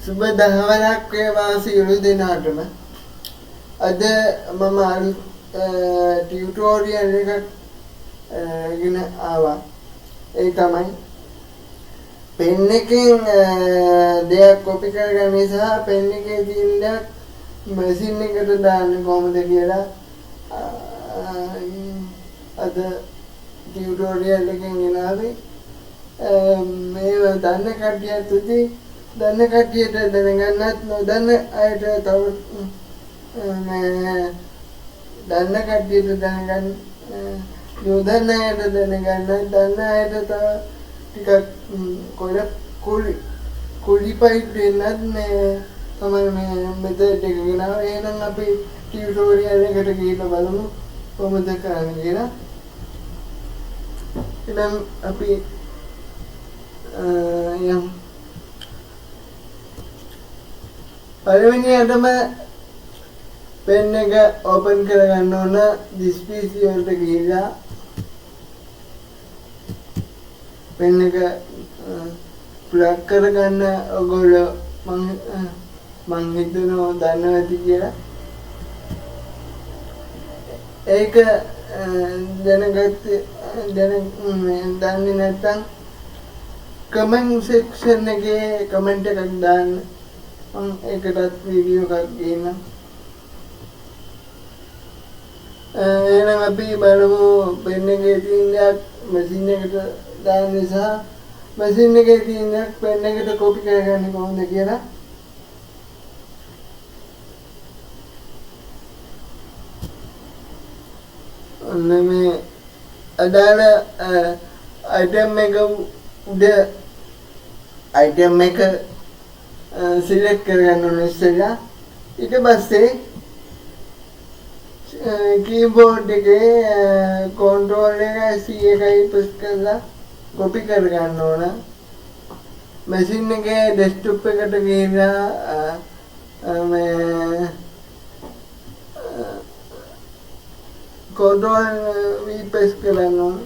සුබ දහවලක් වේවා සියලු දෙනාටම. අද මම අලුත් ටියුටෝරියල් එකක් ගෙන ආවා. ඒ තමයි පෙන් එකෙන් දෙයක් කොපි කරගන්න සහ පෙන් එකේ තියෙන දෙයක් මැෂින් එකට දාන්න කොහොමද කියලා අද ටියුටෝරියල් එකෙන් ගෙනාවේ. මේව දන්න කට්ටියත් උදේ දන්න කට්ටියට දැනගන්නත් නොදන්න අයට තව දන්න කට්ටියට දැනගන්න නොදන්න අයට දැනගන්න දන්න අයට තව ටිකක් කුලි පයිප් දෙන්නත් මේ තමයි මේ මෙතෙට එක ගෙනාව. එහෙනම් අපි ටියුටෝරියල් එකට ගිහින් බලමු කොහොමද කරන්නේ කියලා. එහෙනම් අපි යම් පළවෙනියටම පෙන් එක ඕපන් කරගන්න ඕන. දිස් PC වලට ගිහිල්ලා පෙන් එක ප්ලග් කරගන්න ඔයගොල්ලෝ මං හිතනවා දන්නවා ඇති කියලා. ඒක දන්නේ නැත්නම් කමෙන්ට් සෙක්ෂන් එකේ කමෙන්ට් එකක් දාන්න. මම ඒකටත් වීඩියෝ එකක් ගේන්නම්. එහෙනම් අපි බලමු පෙන් එකේ තියෙන දේ මැෂින් එකට දාන්න සහ මැෂින් එකේ තියෙන දේ පෙන් එකට කොපි කරගන්නේ කොහොමද කියලා. ඔන්න මේ අදාළ අයිටම් එක උඩ අයිටම් එක සිලෙක්ට් කරගන්න ඕනේ ඉස්සෙල්ලා. ඊට පස්සේ කීබෝඩ් එකේ කන්ට්‍රෝල් එක C එකයි ප්‍රෙස් කරලා කොපි කරගන්න ඕන. මැෂින් එකේ ඩෙස්ක්ටොප් එකට ගිහලා මේ කන්ට්‍රෝල් V ප්‍රෙස් කරන්න ඕන.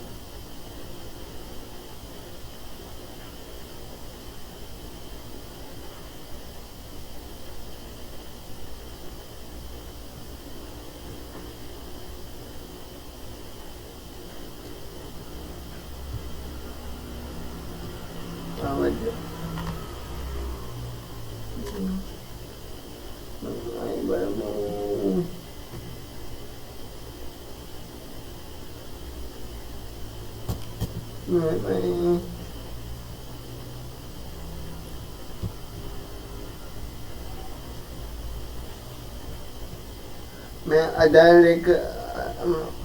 मैं अदाल एक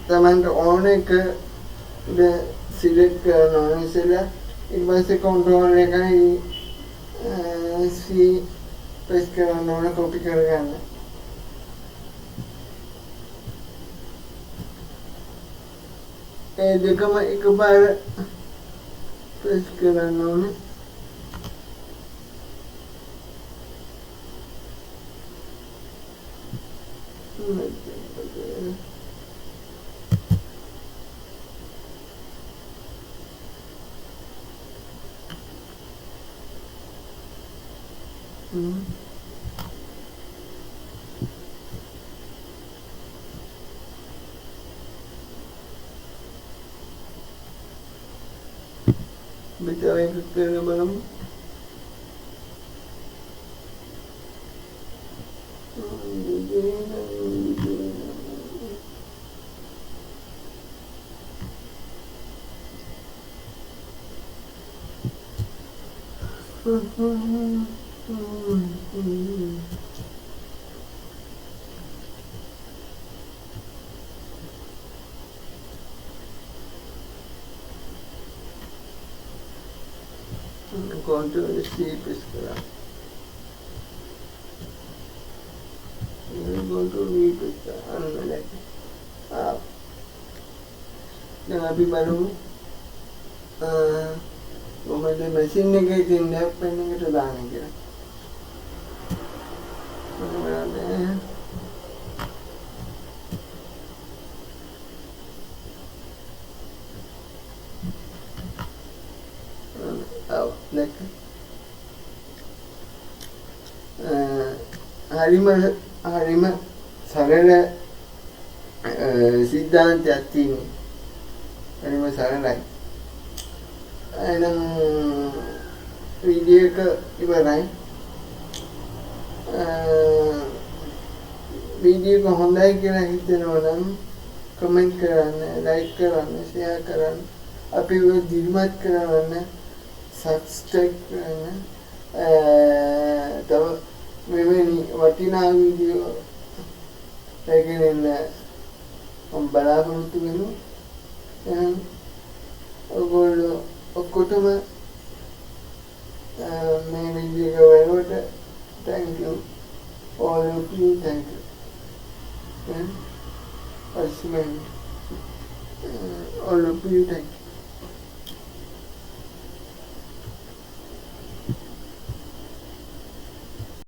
तमाम ऑन एक सिलेक्ट करना है इसलिए एक बार से कंट्रोल लेकर ही सी प्रेस करना है कॉपी करना है. देखो मैं एक बार प्रेस करना है. Betul yang ke malam. Control C press करा. Control V press करा. आप jangan अभी मालूम वो मतलब मशीन ने कही थी नैप पहनने के तो दाने क्या හරිම සරල සිද්ධාන්තයක් තියෙනවා. හරිම සරලයි. එහෙනම් වීඩියෝ එක ඉවරයි. වීඩියෝ එක හොඳයි කියලා හිතෙනවා නම් කමෙන්ට් කරන්න, ලයික් කරන්න, ෂෙයා කරන්න, අපිව දිරිමත් කරන්න, සබ්ස්ක්‍රයිබ් කරන්න. තව මෙවැනි වටිනා වීඩියෝ රැගෙන මම බලාපොරොත්තු වෙනවා. එහෙනම් ඔයගොල්ලෝ ඔක්කොටම මේ වීඩියෝ එක බලනකොට thank you all of you, thank you. And all of you, thank you.